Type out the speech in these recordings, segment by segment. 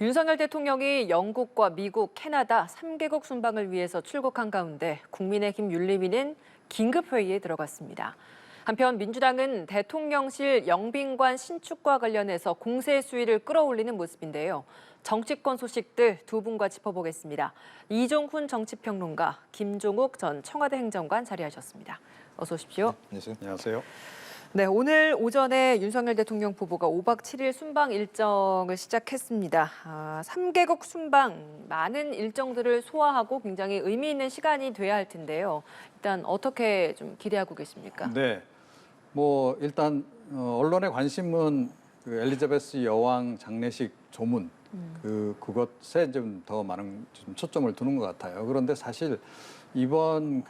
윤석열 대통령이 영국과 미국, 캐나다 3개국 순방을 위해서 출국한 가운데 국민의힘 윤리위는 긴급회의에 들어갔습니다. 한편 민주당은 대통령실 영빈관 신축과 관련해서 공세 수위를 끌어올리는 모습인데요. 정치권 소식들 두 분과 짚어보겠습니다. 이종훈 정치평론가, 김종욱 전 청와대 행정관 자리하셨습니다. 어서 오십시오. 네, 안녕하세요. 네, 오늘 오전에 윤석열 대통령 후보가 5박 7일 순방 일정을 시작했습니다. 3개국 순방, 많은 일정들을 소화하고 굉장히 의미 있는 시간이 돼야 할 텐데요. 일단 어떻게 좀 기대하고 계십니까? 네, 일단 언론의 관심은 그 엘리자베스 여왕 장례식 조문 그것에 좀 더 많은 좀 초점을 두는 것 같아요. 그런데 사실 이번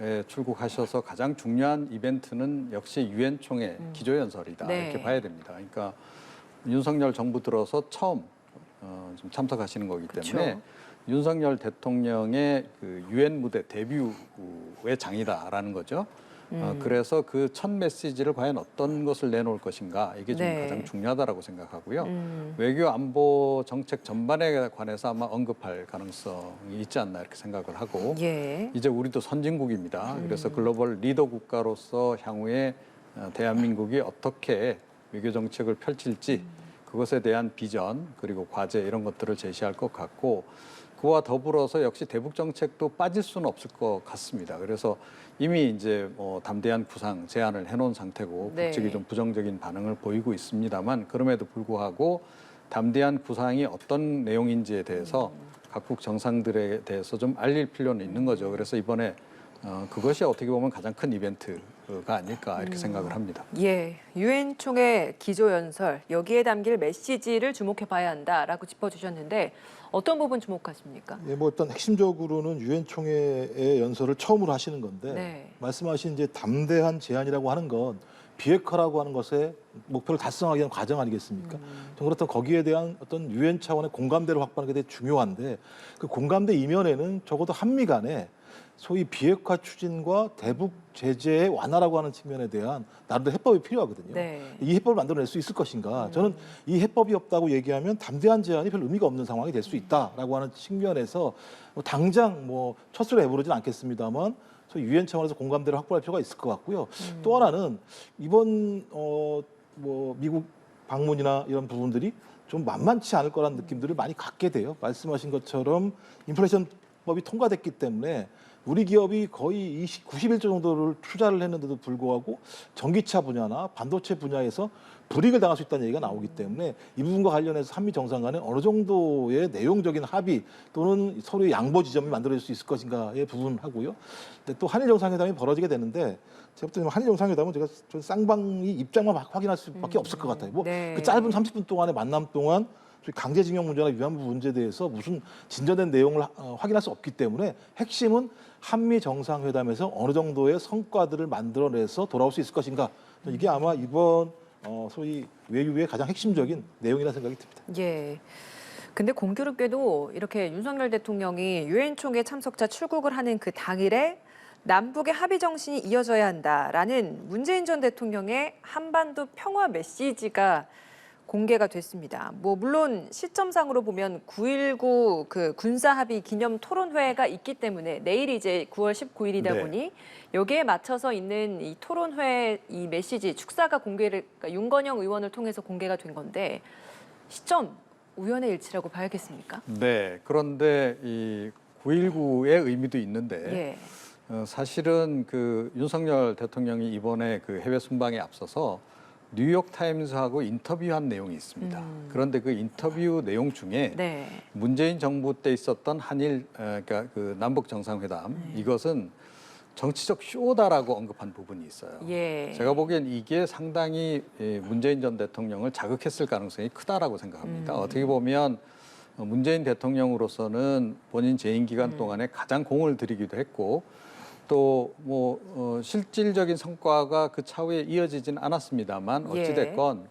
에 출국하셔서 가장 중요한 이벤트는 역시 유엔 총회 기조연설이다 네. 이렇게 봐야 됩니다. 그러니까 윤석열 정부 들어서 처음 좀 참석하시는 거기 때문에 그쵸. 윤석열 대통령의 그 유엔 무대 데뷔의 장이다라는 거죠. 그래서 그 첫 메시지를 과연 어떤 것을 내놓을 것인가 이게 좀 네. 가장 중요하다라고 생각하고요. 외교 안보 정책 전반에 관해서 아마 언급할 가능성이 있지 않나 이렇게 생각을 하고 예. 이제 우리도 선진국입니다. 그래서 글로벌 리더 국가로서 향후에 대한민국이 어떻게 외교 정책을 펼칠지 그것에 대한 비전 그리고 과제 이런 것들을 제시할 것 같고 그와 더불어서 역시 대북 정책도 빠질 수는 없을 것 같습니다. 그래서 이미 이제 담대한 구상 제안을 해놓은 상태고 네. 북측이 좀 부정적인 반응을 보이고 있습니다만 그럼에도 불구하고 담대한 구상이 어떤 내용인지에 대해서 각국 정상들에 대해서 좀 알릴 필요는 있는 거죠. 그래서 이번에 그것이 어떻게 보면 가장 큰 이벤트가 아닐까 이렇게 생각을 합니다. 예, 유엔 총회 기조연설, 여기에 담길 메시지를 주목해 봐야 한다라고 짚어주셨는데 어떤 부분 주목하십니까? 예, 일단 핵심적으로는 유엔 총회의 연설을 처음으로 하시는 건데 네. 말씀하신 이제 담대한 제안이라고 하는 건 비핵화라고 하는 것의 목표를 달성하기 위한 과정 아니겠습니까? 좀 그렇다면 거기에 대한 어떤 유엔 차원의 공감대를 확보하는 게 되게 중요한데 그 공감대 이면에는 적어도 한미 간에 소위 비핵화 추진과 대북 제재의 완화라고 하는 측면에 대한 나름대로 해법이 필요하거든요. 네. 이 해법을 만들어낼 수 있을 것인가? 저는 이 해법이 없다고 얘기하면 담대한 제안이 별 의미가 없는 상황이 될 수 있다라고 하는 측면에서 당장 첫술에 해보르진 않겠습니다만 소위 유엔 차원에서 공감대를 확보할 필요가 있을 것 같고요. 또 하나는 이번 미국 방문이나 이런 부분들이 좀 만만치 않을 거라는 느낌들을 많이 갖게 돼요. 말씀하신 것처럼 인플레이션법이 통과됐기 때문에 우리 기업이 거의 91조 정도를 투자를 했는데도 불구하고 전기차 분야나 반도체 분야에서 불이익을 당할 수 있다는 얘기가 나오기 때문에 이 부분과 관련해서 한미 정상 간에 어느 정도의 내용적인 합의 또는 서로의 양보 지점이 만들어질 수 있을 것인가의 부분하고요. 근데 또 한일 정상회담이 벌어지게 되는데 제가 볼 때는 한일 정상회담은 제가 좀 쌍방이 입장만 확인할 수밖에 없을 것 같아요. 네. 그 짧은 30분 동안의 만남 동안 강제징용 문제나 위안부 문제에 대해서 무슨 진전된 내용을 확인할 수 없기 때문에 핵심은 한미 정상회담에서 어느 정도의 성과들을 만들어내서 돌아올 수 있을 것인가. 이게 아마 이번 소위 외유의 가장 핵심적인 내용이라는 생각이 듭니다. 예. 근데 공교롭게도 이렇게 윤석열 대통령이 유엔 총회 참석자 출국을 하는 그 당일에 남북의 합의 정신이 이어져야 한다라는 문재인 전 대통령의 한반도 평화 메시지가 공개가 됐습니다. 물론 시점상으로 보면 9.19 그 군사 합의 기념 토론회가 있기 때문에 내일이 이제 9월 19일이다 네. 보니 여기에 맞춰서 있는 이 토론회 이 메시지 축사가 그러니까 윤건영 의원을 통해서 공개가 된 건데 시점 우연의 일치라고 봐야겠습니까? 네, 그런데 이 9.19의 의미도 있는데 예. 사실은 그 윤석열 대통령이 이번에 그 해외 순방에 앞서서 뉴욕 타임스하고 인터뷰한 내용이 있습니다. 그런데 그 인터뷰 내용 중에 네. 문재인 정부 때 있었던 한일 그러니까 그 남북 정상회담 이것은 정치적 쇼다라고 언급한 부분이 있어요. 예. 제가 보기엔 이게 상당히 문재인 전 대통령을 자극했을 가능성이 크다라고 생각합니다. 어떻게 보면 문재인 대통령으로서는 본인 재임 기간 동안에 가장 공을 들이기도 했고 또 실질적인 성과가 그 차후에 이어지진 않았습니다만 어찌됐건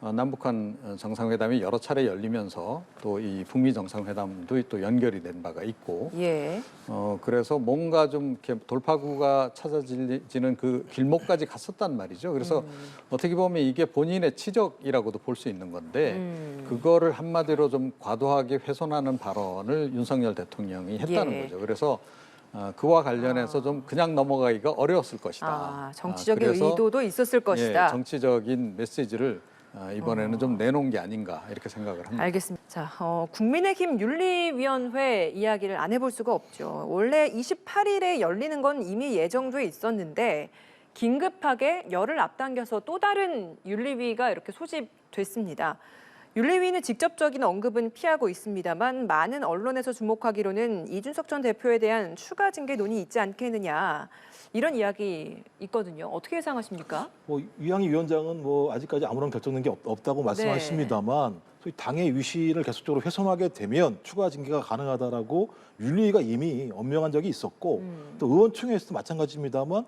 남북한 정상회담이 여러 차례 열리면서 또 이 북미 정상회담도 또 연결이 된 바가 있고 예. 그래서 뭔가 좀 이렇게 돌파구가 찾아지는 그 길목까지 갔었단 말이죠. 그래서 어떻게 보면 이게 본인의 치적이라고도 볼 수 있는 건데 그거를 한마디로 좀 과도하게 훼손하는 발언을 윤석열 대통령이 했다는 예. 거죠. 그래서 그와 관련해서 좀 그냥 넘어가기가 어려웠을 것이다. 정치적인 그래서 의도도 있었을 것이다. 예, 정치적인 메시지를 이번에는 좀 내놓은 게 아닌가 이렇게 생각을 합니다. 알겠습니다. 자, 국민의힘 윤리위원회 이야기를 안 해볼 수가 없죠. 원래 28일에 열리는 건 이미 예정돼 있었는데 긴급하게 열흘 앞당겨서 또 다른 윤리위가 이렇게 소집됐습니다. 윤리위는 직접적인 언급은 피하고 있습니다만 많은 언론에서 주목하기로는 이준석 전 대표에 대한 추가 징계 논의 있지 않겠느냐 이런 이야기 있거든요. 어떻게 예상하십니까? 뭐 이양희 위원장은 뭐 아직까지 아무런 결정된 게 없다고 말씀하십니다만 소위 당의 위신을 계속적으로 훼손하게 되면 추가 징계가 가능하다라고 윤리위가 이미 엄명한 적이 있었고 또 의원총회에서도 마찬가지입니다만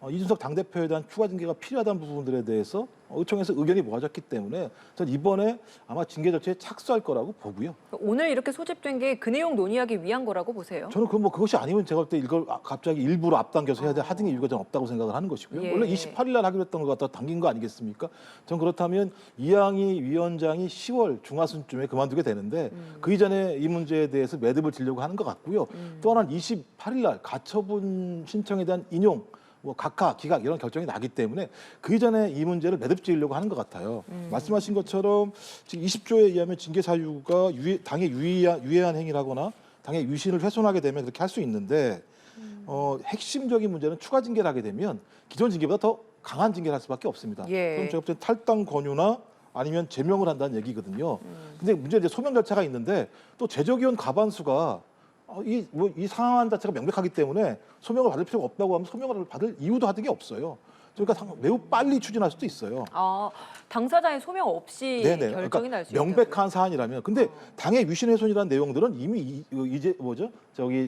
이준석 당대표에 대한 추가 징계가 필요하다는 부분들에 대해서 의총에서 의견이 모아졌기 때문에 전 이번에 아마 징계 절차에 착수할 거라고 보고요. 오늘 이렇게 소집된 게 그 내용 논의하기 위한 거라고 보세요? 저는 그것이 아니면 제가 볼 때 이걸 갑자기 일부러 앞당겨서 해야 될 하등의 이유가 좀 없다고 생각을 하는 것이고요. 예. 원래 28일 날 하기로 했던 것 갖다 당긴 거 아니겠습니까? 전 그렇다면 이양희 위원장이 10월 중하순쯤에 그만두게 되는데 그 이전에 이 문제에 대해서 매듭을 지려고 하는 것 같고요. 또 하나는 28일 날 가처분 신청에 대한 인용 뭐 각하, 기각 이런 결정이 나기 때문에 그 이전에 이 문제를 매듭 지으려고 하는 것 같아요. 말씀하신 것처럼 지금 20조에 의하면 징계 사유가 당의 유해한 행위라거나 당의 유신을 훼손하게 되면 그렇게 할 수 있는데 핵심적인 문제는 추가 징계를 하게 되면 기존 징계보다 더 강한 징계를 할 수밖에 없습니다. 예. 그럼 제가 볼 때 탈당 권유나 아니면 제명을 한다는 얘기거든요. 근데 문제는 이제 소명 절차가 있는데 또 제적위원 과반수가 이 상황 자체가 명백하기 때문에 소명을 받을 필요가 없다고 하면 소명을 받을 이유도 하는 게 없어요. 그러니까 매우 빨리 추진할 수도 있어요. 당사자의 소명 없이 네네. 결정이 날 수 있다. 명백한 사안이라면. 근데 당의 위신 훼손이라는 내용들은 이미 이제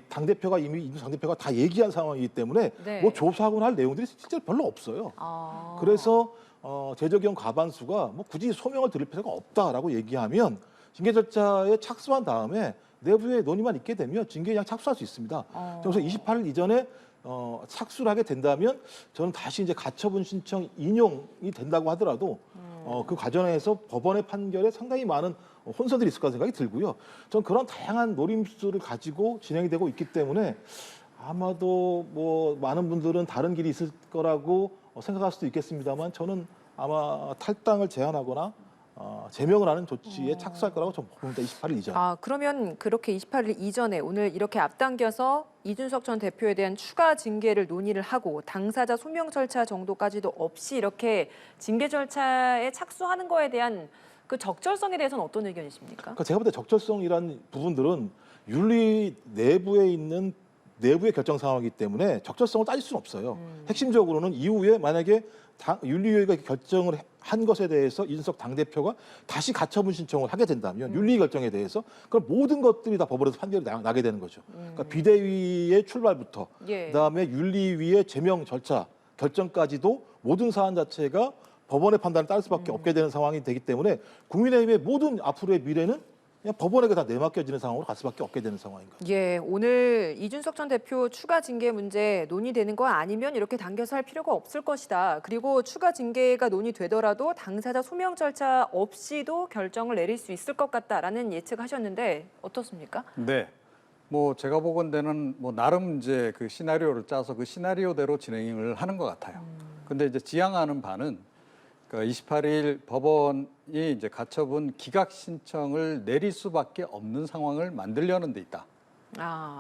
당 대표가 이미 이준석 당 대표가 다 얘기한 상황이기 때문에 네. 뭐 조사하거나 할 내용들이 실제로 별로 없어요. 그래서 제적위원 과반수가 뭐 굳이 소명을 드릴 필요가 없다라고 얘기하면 징계 절차에 착수한 다음에 내부에 논의만 있게 되면 징계에 그냥 착수할 수 있습니다. 그래서 28일 이전에 착수를 하게 된다면 저는 다시 이제 가처분 신청 인용이 된다고 하더라도 그 과정에서 법원의 판결에 상당히 많은 혼선들이 있을 거라 생각이 들고요. 저는 그런 다양한 노림수를 가지고 진행이 되고 있기 때문에 아마도 뭐 많은 분들은 다른 길이 있을 거라고 생각할 수도 있겠습니다만 저는 아마 탈당을 제한하거나 제명을 하는 조치에 착수할 거라고 좀 봅니다. 28일 이전. 그러면 그렇게 28일 이전에 오늘 이렇게 앞당겨서 이준석 전 대표에 대한 추가 징계를 논의를 하고 당사자 소명 절차 정도까지도 없이 이렇게 징계 절차에 착수하는 거에 대한 그 적절성에 대해서는 어떤 의견이십니까? 그러니까 제가 볼 때 적절성이란 부분들은 윤리 내부에 있는 내부의 결정 상황이기 때문에 적절성을 따질 수는 없어요. 핵심적으로는 이후에 만약에 윤리위가 결정을 한 것에 대해서 이준석 당대표가 다시 가처분 신청을 하게 된다면 윤리 결정에 대해서 그럼 모든 것들이 다 법원에서 판결이 나게 되는 거죠. 그러니까 비대위의 출발부터 예. 그다음에 윤리위의 제명 절차 결정까지도 모든 사안 자체가 법원의 판단을 따를 수밖에 없게 되는 상황이 되기 때문에 국민의힘의 모든 앞으로의 미래는 그냥 법원에게 다 내맡겨지는 상황으로 갈 수밖에 없게 되는 상황인 거죠. 예, 오늘 이준석 전 대표 추가 징계 문제 논의되는 거 아니면 이렇게 당겨서 할 필요가 없을 것이다. 그리고 추가 징계가 논의되더라도 당사자 소명 절차 없이도 결정을 내릴 수 있을 것 같다라는 예측하셨는데 어떻습니까? 네. 뭐 제가 보건대는 뭐 나름 이제 그 시나리오를 짜서 그 시나리오대로 진행을 하는 것 같아요. 근데 이제 지향하는 바는 그러니까 28일 법원이 이제 가처분 기각 신청을 내릴 수밖에 없는 상황을 만들려는 데 있다.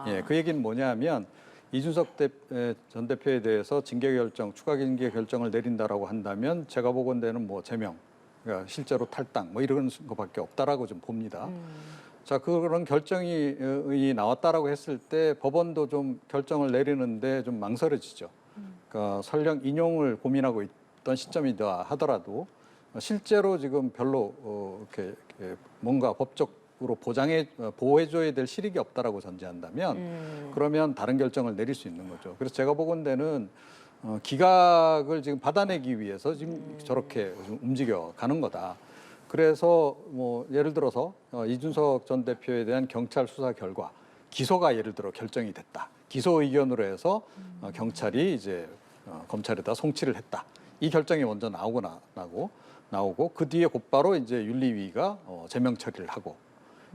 예, 그 얘기는 뭐냐면 이준석 전 대표에 대해서 징계 결정, 추가 징계 결정을 내린다라고 한다면 제가 보건대는 뭐 제명, 그러니까 실제로 탈당 뭐 이런 것밖에 없다라고 좀 봅니다. 자, 그런 결정이 나왔다라고 했을 때 법원도 좀 결정을 내리는데 좀 망설여지죠. 그러니까 설령 인용을 고민하고 있던 시점이다 하더라도 실제로 지금 별로 이렇게 뭔가 법적으로 보호해줘야 될 실익이 없다라고 전제한다면 그러면 다른 결정을 내릴 수 있는 거죠. 그래서 제가 보건대는 기각을 지금 받아내기 위해서 지금 저렇게 좀 움직여 가는 거다. 그래서 뭐 예를 들어서 이준석 전 대표에 대한 경찰 수사 결과 기소가 예를 들어 결정이 됐다. 기소 의견으로 해서 경찰이 이제 검찰에다 송치를 했다. 이 결정이 먼저 나오고 그 뒤에 곧바로 이제 윤리위가 제명 처리를 하고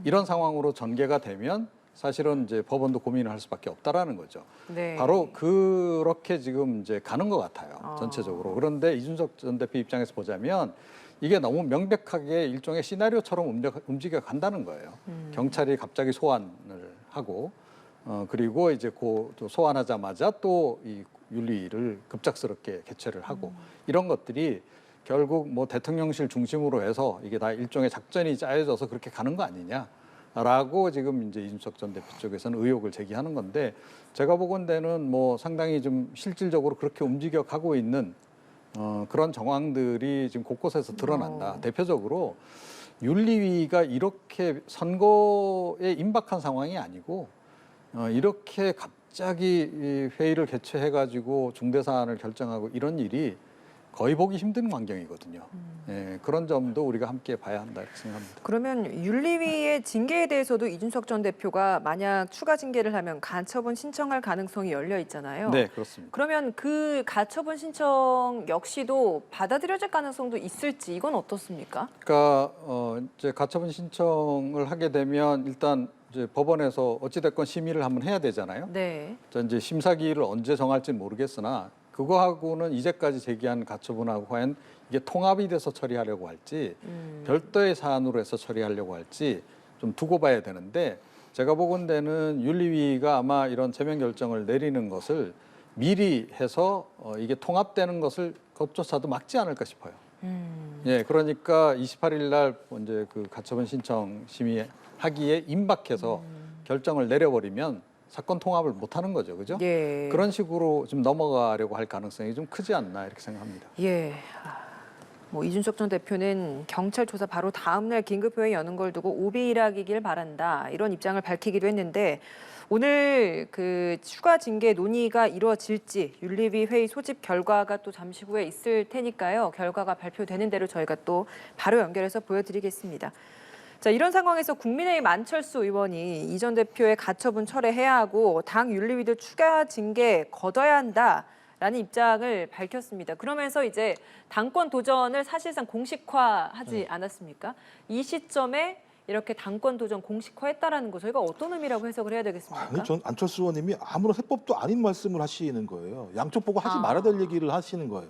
이런 상황으로 전개가 되면 사실은 이제 법원도 고민을 할 수밖에 없다라는 거죠. 네. 바로 그렇게 지금 이제 가는 것 같아요. 전체적으로. 그런데 이준석 전 대표 입장에서 보자면 이게 너무 명백하게 일종의 시나리오처럼 움직여 간다는 거예요. 경찰이 갑자기 소환을 하고 그리고 이제 또 소환하자마자 또 이 윤리를 급작스럽게 개최를 하고 이런 것들이 결국 뭐 대통령실 중심으로 해서 이게 다 일종의 작전이 짜여져서 그렇게 가는 거 아니냐라고 지금 이제 이준석 전 대표 쪽에서는 의혹을 제기하는 건데 제가 보건대는 뭐 상당히 좀 실질적으로 그렇게 움직여 가고 있는 그런 정황들이 지금 곳곳에서 드러난다. 대표적으로 윤리위가 이렇게 선거에 임박한 상황이 아니고 이렇게 갑자기 이 회의를 개최해가지고 중대 사안을 결정하고 이런 일이 거의 보기 힘든 광경이거든요. 예, 그런 점도 우리가 함께 봐야 한다 이렇게 생각합니다. 그러면 윤리위의 징계에 대해서도 이준석 전 대표가 만약 추가 징계를 하면 가처분 신청할 가능성이 열려 있잖아요. 네, 그렇습니다. 그러면 그 가처분 신청 역시도 받아들여질 가능성도 있을지 이건 어떻습니까? 그러니까 이제 가처분 신청을 하게 되면 일단 이제 법원에서 어찌됐건 심의를 한번 해야 되잖아요. 네. 자, 이제 심사기일을 언제 정할지는 모르겠으나 그거하고는 이제까지 제기한 가처분하고 과연 이게 통합이 돼서 처리하려고 할지 별도의 사안으로 해서 처리하려고 할지 좀 두고 봐야 되는데 제가 보건대는 윤리위가 아마 이런 제명 결정을 내리는 것을 미리 해서 이게 통합되는 것을 그것조차도 막지 않을까 싶어요. 예, 그러니까 28일 날 이제 그 가처분 신청 심의하기에 임박해서 결정을 내려버리면 사건 통합을 못 하는 거죠. 그죠? 예. 그런 식으로 좀 넘어가려고 할 가능성이 좀 크지 않나 이렇게 생각합니다. 예. 뭐 이준석 전 대표는 경찰 조사 바로 다음 날 긴급회의 여는 걸 두고 오비일하기길 바란다 이런 입장을 밝히기도 했는데 오늘 그 추가 징계 논의가 이루어질지 윤리위 회의 소집 결과가 또 잠시 후에 있을 테니까요. 결과가 발표되는 대로 저희가 또 바로 연결해서 보여드리겠습니다. 자, 이런 상황에서 국민의힘 안철수 의원이 이 전 대표의 가처분 철회해야 하고 당 윤리위도 추가 징계 거둬야 한다라는 입장을 밝혔습니다. 그러면서 이제 당권 도전을 사실상 공식화하지 않았습니까? 이 시점에 이렇게 당권 도전 공식화했다라는 거 저희가 어떤 의미라고 해석을 해야 되겠습니까? 아니, 전 안철수 의원님이 아무런 해법도 아닌 말씀을 하시는 거예요. 양쪽 보고 하지 말아야 될 얘기를 하시는 거예요.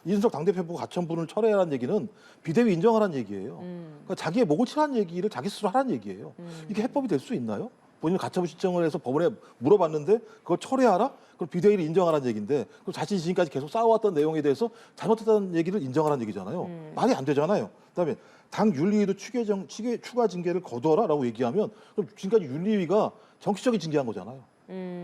이준석 당대표 보고 가처분을 철회하라는 얘기는 비대위 인정하라는 얘기예요. 그러니까 자기의 목을 치라는 얘기를 자기 스스로 하라는 얘기예요. 이게 해법이 될 수 있나요? 본인이 가처분 신청을 해서 법원에 물어봤는데 그걸 철회하라? 그럼 비대위를 인정하라는 얘기인데 그럼 자신이 지금까지 계속 쌓아왔던 내용에 대해서 잘못했다는 얘기를 인정하라는 얘기잖아요. 말이 안 되잖아요. 그다음에 당 윤리위도 추가 징계를 거둬라라고 얘기하면 그럼 지금까지 윤리위가 정치적인 징계한 거잖아요.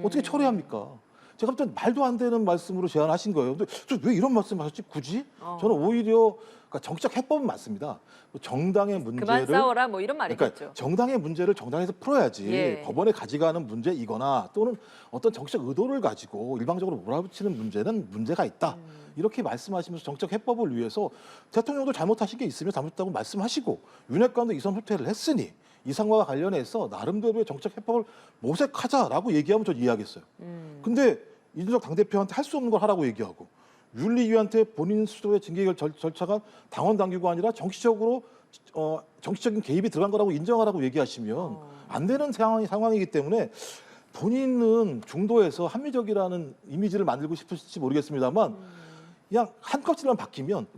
어떻게 철회합니까? 제가 볼 땐 말도 안 되는 말씀으로 제안하신 거예요. 근데 왜 이런 말씀 하셨지? 굳이? 저는 오히려 그러니까 정치적 해법은 맞습니다. 정당의 문제를 그만 싸워라 뭐 이런 말이겠죠. 그러니까 정당의 문제를 정당에서 풀어야지 예. 법원에 가져가는 문제이거나 또는 어떤 정치적 의도를 가지고 일방적으로 몰아붙이는 문제는 문제가 있다. 이렇게 말씀하시면서 정책 해법을 위해서 대통령도 잘못하신 게 있으면 잘못했다고 말씀하시고 윤핵관도 이선 후퇴를 했으니 이 상황과 관련해서 나름대로의 정책 해법을 모색하자라고 얘기하면 전 이해하겠어요. 근데 이준석 당대표한테 할 수 없는 걸 하라고 얘기하고 윤리위한테 본인 스스로의 징계 절차가 당원 당규가 아니라 정치적으로 정치적인 개입이 들어간 거라고 인정하라고 얘기하시면 안 되는 상황이기 때문에 본인은 중도에서 합리적이라는 이미지를 만들고 싶으실지 모르겠습니다만 그냥 한 껍질만 바뀌면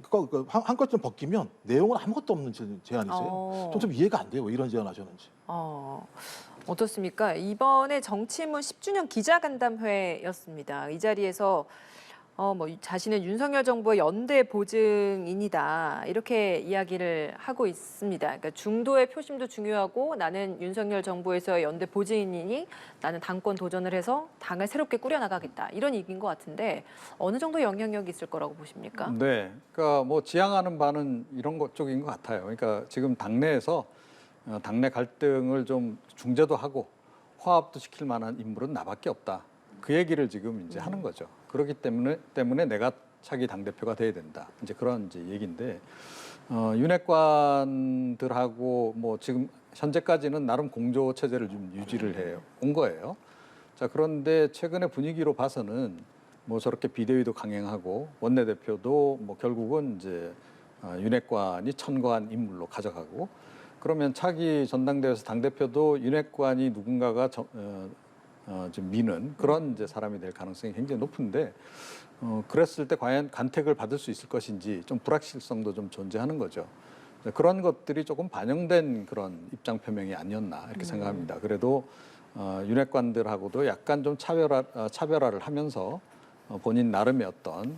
한 껍질만 벗기면 내용은 아무것도 없는 제안이세요. 좀 이해가 안 돼요. 왜 이런 제안하셨는지. 어떻습니까? 이번에 정치인문 10주년 기자간담회였습니다. 이 자리에서 뭐 자신은 윤석열 정부의 연대 보증인이다 이렇게 이야기를 하고 있습니다. 그러니까 중도의 표심도 중요하고 나는 윤석열 정부에서의 연대 보증인이니 나는 당권 도전을 해서 당을 새롭게 꾸려나가겠다 이런 얘기인 것 같은데 어느 정도 영향력이 있을 거라고 보십니까? 네, 그러니까 뭐 지향하는 바는 이런 것 쪽인 것 같아요. 그러니까 지금 당내에서 당내 갈등을 좀 중재도 하고 화합도 시킬 만한 인물은 나밖에 없다. 그 얘기를 지금 이제 하는 거죠. 그렇기 때문에 내가 차기 당대표가 돼야 된다. 이제 그런 이제 얘기인데 윤핵관들하고 뭐 지금 현재까지는 나름 공조 체제를 좀 유지를 해 온 거예요. 자, 그런데 최근의 분위기로 봐서는 뭐 저렇게 비대위도 강행하고 원내대표도 뭐 결국은 이제 윤핵관이 천거한 인물로 가져가고 그러면 차기 전당대회에서 당대표도 윤핵관이 누군가가 좀 미는 그런 이제 사람이 될 가능성이 굉장히 높은데 그랬을 때 과연 간택을 받을 수 있을 것인지 좀 불확실성도 좀 존재하는 거죠. 그런 것들이 조금 반영된 그런 입장 표명이 아니었나 이렇게 생각합니다. 그래도 윤핵관들하고도 약간 좀 차별화를 하면서 본인 나름의 어떤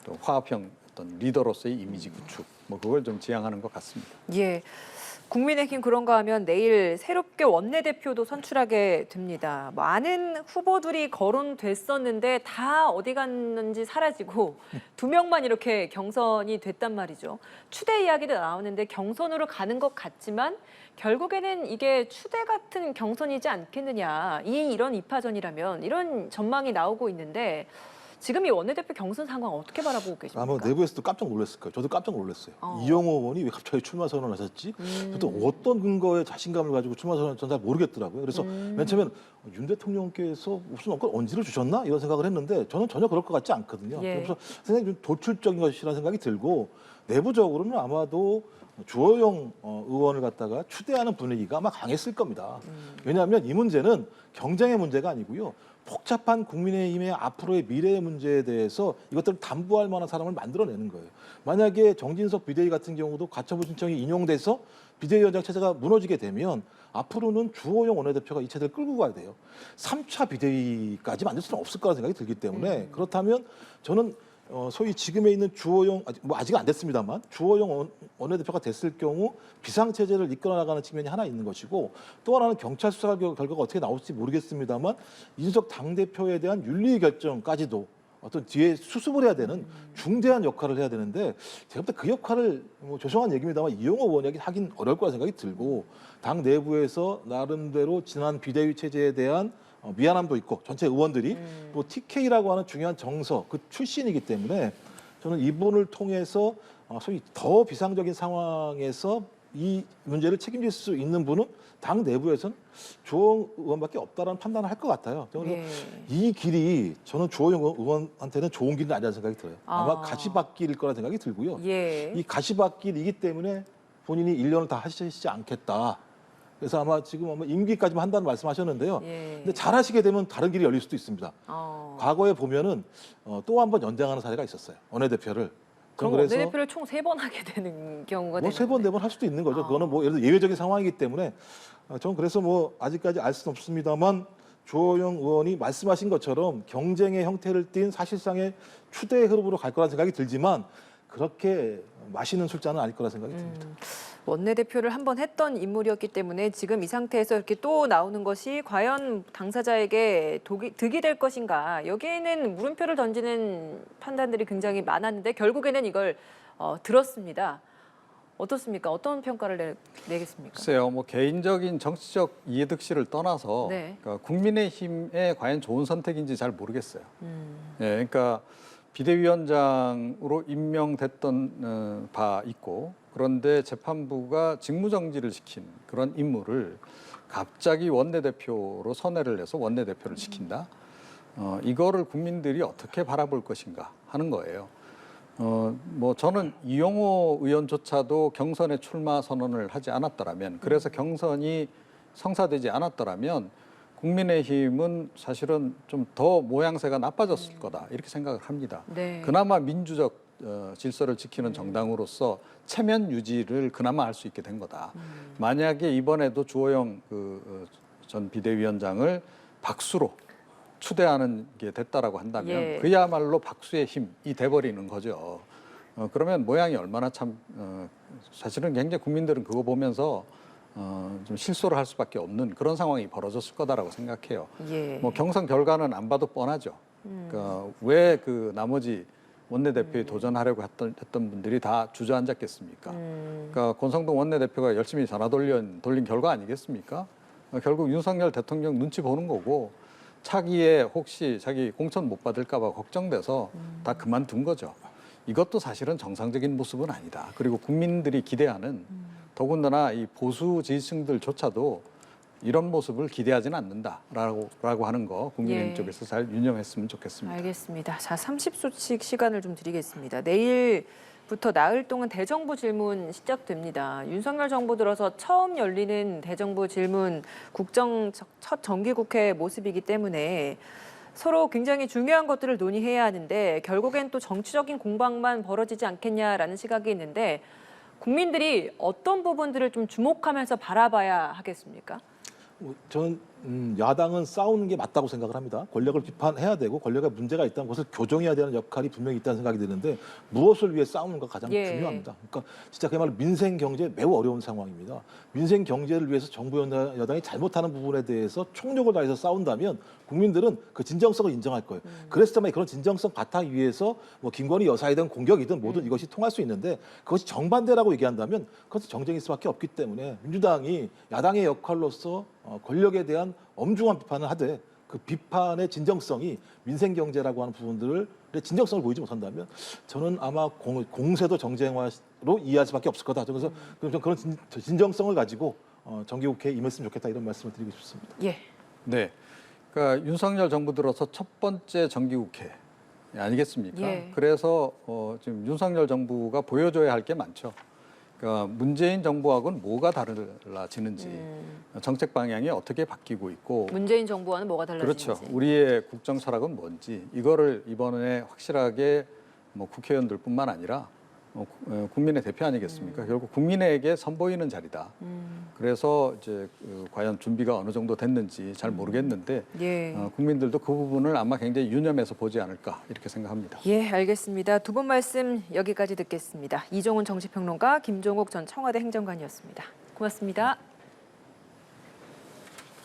또 화합형 어떤 리더로서의 이미지 구축 뭐 그걸 좀 지향하는 것 같습니다. 예. 국민의힘 그런가 하면 내일 새롭게 원내대표도 선출하게 됩니다. 많은 후보들이 거론됐었는데 다 어디 갔는지 사라지고 2명만 이렇게 경선이 됐단 말이죠. 추대 이야기도 나오는데 경선으로 가는 것 같지만 결국에는 이게 추대 같은 경선이지 않겠느냐. 이런 입하전이라면 이런 전망이 나오고 있는데 지금 이 원내대표 경선 상황 어떻게 바라보고 계십니까? 아마 내부에서도 깜짝 놀랐을 거예요. 저도 깜짝 놀랐어요. 이영호 의원이 왜 갑자기 출마 선언을 하셨지? 또 어떤 근거에 자신감을 가지고 출마 선언을 전 잘 모르겠더라고요. 그래서 맨 처음엔 윤 대통령께서 무슨 언지를 주셨나? 이런 생각을 했는데 저는 전혀 그럴 것 같지 않거든요. 예. 그래서 생각이 좀 도출적인 것이라는 생각이 들고 내부적으로는 아마도 주호영 의원을 갖다가 추대하는 분위기가 아마 강했을 겁니다. 왜냐하면 이 문제는 경쟁의 문제가 아니고요. 복잡한 국민의힘의 앞으로의 미래의 문제에 대해서 이것들을 담보할 만한 사람을 만들어내는 거예요. 만약에 정진석 비대위 같은 경우도 가처분 신청이 인용돼서 비대위원장 체제가 무너지게 되면 앞으로는 주호영 원내대표가 이 체제를 끌고 가야 돼요. 3차 비대위까지 만들 수는 없을 거라는 생각이 들기 때문에 그렇다면 저는 소위 지금에 있는 주호영, 아직 안 됐습니다만 주호영 원내대표가 됐을 경우 비상체제를 이끌어 나가는 측면이 하나 있는 것이고 또 하나는 경찰 수사 결과가 어떻게 나올지 모르겠습니다만 이준석 당대표에 대한 윤리 결정까지도 어떤 뒤에 수습을 해야 되는 중대한 역할을 해야 되는데 제가 볼 때 그 역할을 죄송한 얘기입니다만 이영호 의원이 하긴 어려울 거라 생각이 들고 당 내부에서 나름대로 지난 비대위 체제에 대한 미안함도 있고 전체 의원들이 또 TK라고 하는 중요한 정서 그 출신이기 때문에 저는 이분을 통해서 소위 더 비상적인 상황에서 이 문제를 책임질 수 있는 분은 당 내부에서는 주호영 의원밖에 없다라는 판단을 할 것 같아요. 그래서 이 길이 저는 주호영 의원한테는 좋은 길은 아니라는 생각이 들어요. 아마 가시밭길일 거라 생각이 들고요. 예. 이 가시밭길이기 때문에 본인이 1년을 다 하시지 않겠다. 그래서 아마 지금 임기까지만 한다는 말씀하셨는데요. 예. 근데 잘하시게 되면 다른 길이 열릴 수도 있습니다. 과거에 보면은 또 한 번 연장하는 사례가 있었어요. 원내대표를. 그럼 그래서 원내대표를 총 3번 하게 되는 경우가 뭐 되는 3번, 4번 할 수도 있는 거죠. 그거는 뭐 예를 들어 예외적인 상황이기 때문에 저는 그래서 뭐 아직까지 알 수는 없습니다만 주호영 의원이 말씀하신 것처럼 경쟁의 형태를 띈 사실상의 추대의 흐름으로 갈 거라는 생각이 들지만 그렇게 맛있는 술잔은 아닐 거라 생각이 듭니다. 원내대표를 한번 했던 인물이었기 때문에 지금 이 상태에서 이렇게 또 나오는 것이 과연 당사자에게 득이 될 것인가. 여기에는 물음표를 던지는 판단들이 굉장히 많았는데 결국에는 이걸 들었습니다. 어떻습니까? 어떤 평가를 내겠습니까? 글쎄요, 뭐 개인적인 정치적 이해득실을 떠나서 네. 그러니까 국민의힘에 과연 좋은 선택인지 잘 모르겠어요. 예, 그러니까 비대위원장으로 임명됐던 바 있고 그런데 재판부가 직무정지를 시킨 그런 인물을 갑자기 원내대표로 선회를 해서 원내대표를 시킨다. 이거를 국민들이 어떻게 바라볼 것인가 하는 거예요. 뭐 저는 이영호 의원조차도 경선에 출마 선언을 하지 않았더라면 그래서 경선이 성사되지 않았더라면 국민의힘은 사실은 좀 더 모양새가 나빠졌을 거다 이렇게 생각을 합니다. 네. 그나마 민주적 질서를 지키는 정당으로서 체면 유지를 그나마 할 수 있게 된 거다. 만약에 이번에도 주호영 전 비대위원장을 박수로 추대하는 게 됐다라고 한다면 예. 그야말로 박수의 힘이 돼버리는 거죠. 그러면 모양이 얼마나 참 사실은 굉장히 국민들은 그거 보면서 좀 실소를 할 수밖에 없는 그런 상황이 벌어졌을 거다라고 생각해요. 예. 뭐 경선 결과는 안 봐도 뻔하죠. 그러니까 왜 그 나머지 원내대표에 도전하려고 했던 분들이 다 주저앉았겠습니까? 그러니까 권성동 원내대표가 열심히 전화 돌린 결과 아니겠습니까? 결국 윤석열 대통령 눈치 보는 거고 차기에 혹시 자기 공천 못 받을까 봐 걱정돼서 다 그만둔 거죠. 이것도 사실은 정상적인 모습은 아니다. 그리고 국민들이 기대하는 더군다나 이 보수 지지층들조차도 이런 모습을 기대하지는 않는다라고 하는 거 국민의힘 예. 쪽에서 잘 유념했으면 좋겠습니다. 알겠습니다. 자, 30초씩 시간을 좀 드리겠습니다. 내일부터 나흘 동안 대정부 질문 시작됩니다. 윤석열 정부 들어서 처음 열리는 대정부 질문 국정 첫 정기국회 모습이기 때문에 서로 굉장히 중요한 것들을 논의해야 하는데 결국엔 또 정치적인 공방만 벌어지지 않겠냐라는 시각이 있는데 국민들이 어떤 부분들을 좀 주목하면서 바라봐야 하겠습니까? 저는 야당은 싸우는 게 맞다고 생각을 합니다. 권력을 비판해야 되고 권력에 문제가 있다면 그것을 교정해야 되는 역할이 분명히 있다는 생각이 드는데 무엇을 위해 싸우는가 가장 예. 중요합니다. 그러니까 진짜 그야말로 민생 경제 매우 어려운 상황입니다. 민생 경제를 위해서 정부 여당이 잘못하는 부분에 대해서 총력을 다해서 싸운다면 국민들은 그 진정성을 인정할 거예요. 그랬을 때 그런 진정성 바탕 위에서 뭐 김건희 여사이든 공격이든 뭐든 이것이 통할 수 있는데 그것이 정반대라고 얘기한다면 그것은 정쟁일 수밖에 없기 때문에 민주당이 야당의 역할로서 권력에 대한 엄중한 비판을 하되 그 비판의 진정성이 민생 경제라고 하는 부분들의 진정성을 보이지 못한다면 저는 아마 공세도 정쟁화로 이해할 수밖에 없을 거다. 그래서 그런 진정성을 가지고 정기국회에 임했으면 좋겠다 이런 말씀을 드리고 싶습니다. 예. 네, 그러니까 윤석열 정부 들어서 첫 번째 정기국회 아니겠습니까? 예. 그래서 지금 윤석열 정부가 보여줘야 할 게 많죠. 그러니까 문재인 정부하고는 뭐가 달라지는지, 정책 방향이 어떻게 바뀌고 있고, 문재인 정부와는 뭐가 달라지는지. 그렇죠. 우리의 국정 철학은 뭔지 이거를 이번에 확실하게 뭐 국회의원들뿐만 아니라 국민의 대표 아니겠습니까? 결국 국민에게 선보이는 자리다. 그래서 이제 과연 준비가 어느 정도 됐는지 잘 모르겠는데 예. 국민들도 그 부분을 아마 굉장히 유념해서 보지 않을까 이렇게 생각합니다. 예, 알겠습니다. 두 분 말씀 여기까지 듣겠습니다. 이종훈 정치평론가, 김종욱 전 청와대 행정관이었습니다. 고맙습니다.